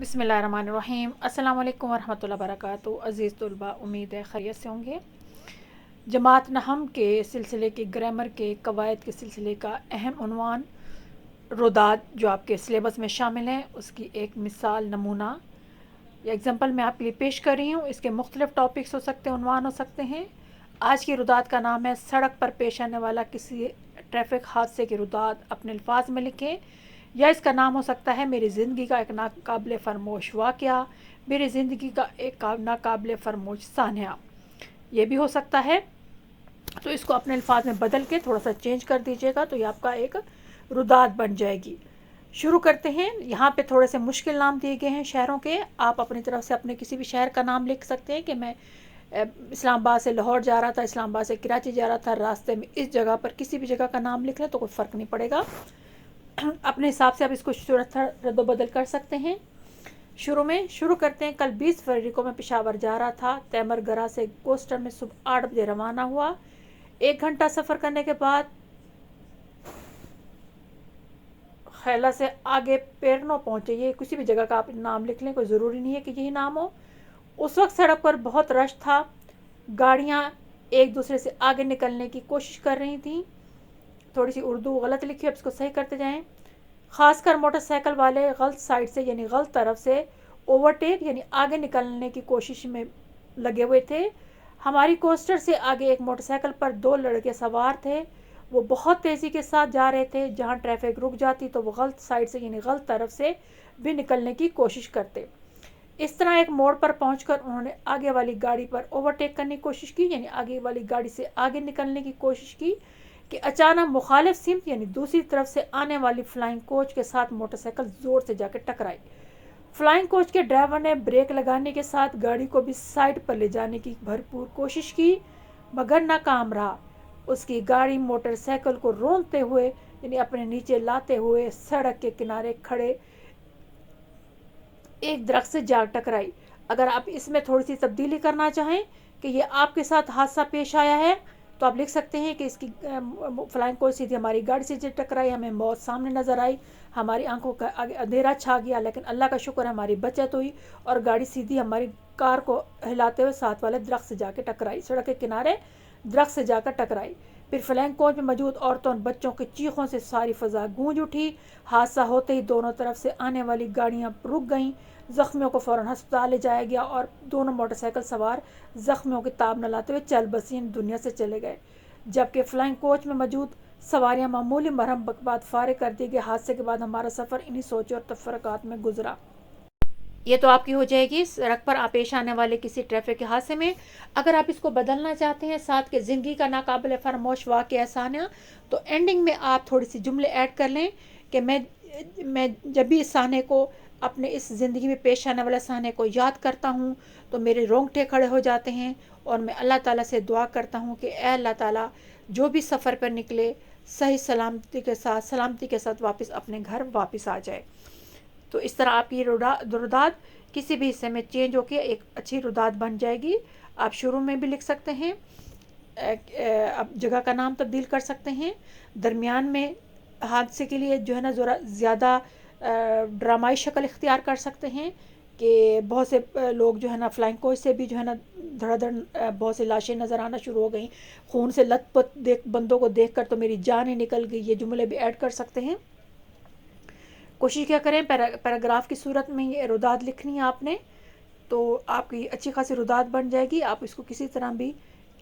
बिस्मिल्लाहिर्रहमानिर्रहीम। अस्सलाम वालेकुम वरहमतुल्लाहि वबरकातुहू। अज़ीज़ तुलबा, उम्मीद है खैरियत से होंगे। जमात नहम के सिलसिले के ग्रामर के कवायद के सिलसिले का अहम उन्वान रुदात जो आपके सिलेबस में शामिल है उसकी एक मिसाल नमूना या एग्जाम्पल मैं आपके लिए पेश कर रही हूँ। इसके मुख्तलिफ टॉपिक्स हो सकते हैं, उन्वान हो सकते हैं। आज की रुदात का नाम है सड़क पर पेश आने वाला किसी ट्रैफिक हादसे की रुदात अपने अल्फाज में लिखें, या इसका नाम हो सकता है मेरी ज़िंदगी का एक नाकाबिल फरमोश वाक़या, मेरी ज़िंदगी का एक नाकाबिल फरमोश सान्या, ये भी हो सकता है। तो इसको अपने अल्फाज में बदल के थोड़ा सा चेंज कर दीजिएगा तो ये आपका एक रुदात बन जाएगी। शुरू करते हैं। यहाँ पे थोड़े से मुश्किल नाम दिए गए हैं शहरों के। आप अपनी तरफ से अपने किसी भी शहर का नाम लिख सकते हैं कि मैं इस्लामाबाद से लाहौर जा रहा था, इस्लामाबाद से कराची जा रहा था, रास्ते में इस जगह पर किसी भी जगह का नाम लिख लें तो कोई फ़र्क नहीं पड़ेगा। अपने हिसाब से आप इसको रद्द-बदल कर सकते हैं। शुरू करते हैं। कल 20 फरवरी को मैं पेशावर जा रहा था। तैमरगरा से कोस्टर में सुबह 8 बजे रवाना हुआ। 1 घंटा सफ़र करने के बाद खैला से आगे पेरनो पहुँचे। ये किसी भी जगह का आप नाम लिख लें, कोई ज़रूरी नहीं है कि यही नाम हो। उस वक्त सड़क पर बहुत रश था, गाड़ियाँ एक दूसरे से आगे निकलने की कोशिश कर रही थी। थोड़ी सी उर्दू गलत लिखी है, अब इसको सही करते जाएं। ख़ासकर मोटरसाइकिल वाले गलत साइड से यानी गलत तरफ से ओवरटेक यानी आगे निकलने की कोशिश में लगे हुए थे। हमारी कोस्टर से आगे एक मोटरसाइकिल पर 2 लड़के सवार थे। वो बहुत तेज़ी के साथ जा रहे थे। जहाँ ट्रैफिक रुक जाती तो वो गलत साइड से यानी गलत तरफ से भी निकलने की कोशिश करते। इस तरह एक मोड़ पर पहुंचकर उन्होंने आगे वाली गाड़ी पर ओवरटेक करने की कोशिश की यानी आगे वाली गाड़ी से आगे निकलने की कोशिश की कि अचानक मुखालिफ सिमत यानी दूसरी तरफ से आने वाली फ्लाइंग कोच के साथ मोटरसाइकिल ज़ोर से जाकर टकराई। फ्लाइंग कोच के ड्राइवर ने ब्रेक लगाने के साथ गाड़ी को भी साइड पर ले जाने की भरपूर कोशिश की, मगर नाकाम रहा। उसकी गाड़ी मोटरसाइकिल को रोंदते हुए यानी अपने नीचे लाते हुए सड़क के किनारे खड़े एक दरख्त से जा टकराई। अगर आप इसमें थोड़ी सी तब्दीली करना चाहें कि ये आपके साथ हादसा पेश आया है तो आप लिख सकते हैं कि इसकी फ्लाइंग कोच सीधी हमारी गाड़ी से टकराई, हमें मौत सामने नज़र आई, हमारी आंखों का आगे अंधेरा छा गया, लेकिन अल्लाह का शुक्र है हमारी बचत हुई और गाड़ी सीधी हमारी कार को हिलाते हुए साथ वाले दरख्त से जाकर टकराई, सड़क के किनारे दरख्त से जाकर टकराई। फिर फ्लाइंग कोच में मौजूद औरतों और बच्चों की चीखों से सारी फ़ज़ा गूंज उठी। हादसा होते ही दोनों तरफ से आने वाली गाड़ियाँ रुक गईं। ज़ख्मियों को फ़ौरन अस्पताल ले जाया गया और दोनों मोटरसाइकिल सवार ज़ख्मियों की ताब न लाते हुए चल बसी दुनिया से चले गए, जबकि फ्लाइंग कोच में मौजूद सवारियां मामूली मरहम के बाद फारिग कर दी गई। हादसे के बाद हमारा सफ़र इन्हीं सोचों और तफरकात में गुजरा। ये तो आपकी हो जाएगी सड़क पर पेश आने वाले किसी ट्रैफिक के हादसे में। अगर आप इसको बदलना चाहते हैं साथ के ज़िंदगी का नाकाबिल फरमोश वाक़या सान्या, तो एंडिंग में आप थोड़ी सी जुमले ऐड कर लें कि मैं जब भी इस साने को अपने इस ज़िंदगी में पेश आने वाले साने को याद करता हूँ तो मेरे रोंगटे खड़े हो जाते हैं और मैं अल्लाह ताला से दुआ करता हूँ कि ए अल्लाह ताला जो भी सफ़र पर निकले सही सलामती के साथ वापस अपने घर वापस आ जाए। तो इस तरह आपकी रुदात किसी भी हिस्से में चेंज होकर एक अच्छी रुदात बन जाएगी। आप शुरू में भी लिख सकते हैं, आप जगह का नाम तब्दील कर सकते हैं। दरमियान में हादसे के लिए जो है ना ज़रा ज़्यादा ड्रामाई शक्ल इख्तियार कर सकते हैं कि बहुत से लोग जो है ना फ्लाइंग कोच से भी जो है ना धड़ाधड़ बहुत सी लाशें नज़र आना शुरू हो गई, खून से लथपथ बंदों को देखकर तो मेरी जान ही निकल गई। ये जुमले भी ऐड कर सकते हैं। कोशिश क्या करें पैराग्राफ की सूरत में ये रुदात लिखनी है आपने, तो आपकी अच्छी खासी रुदात बन जाएगी। आप इसको किसी तरह भी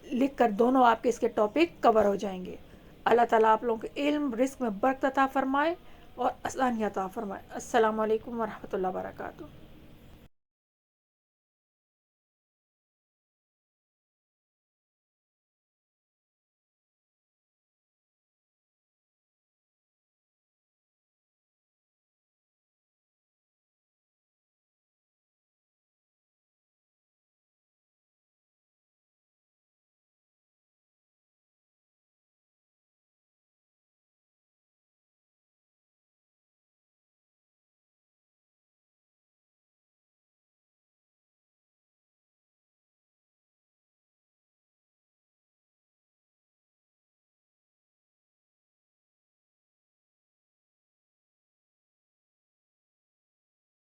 लिख कर दोनों आपके इसके टॉपिक कवर हो जाएंगे। अल्लाह ताला आप लोगों के इल्म रिस्क में बरकत अता फरमाए और आसानियत अता फरमाए। अस्सलाम वालेकुम वरहमतुल्लाहि वबरकातुहू।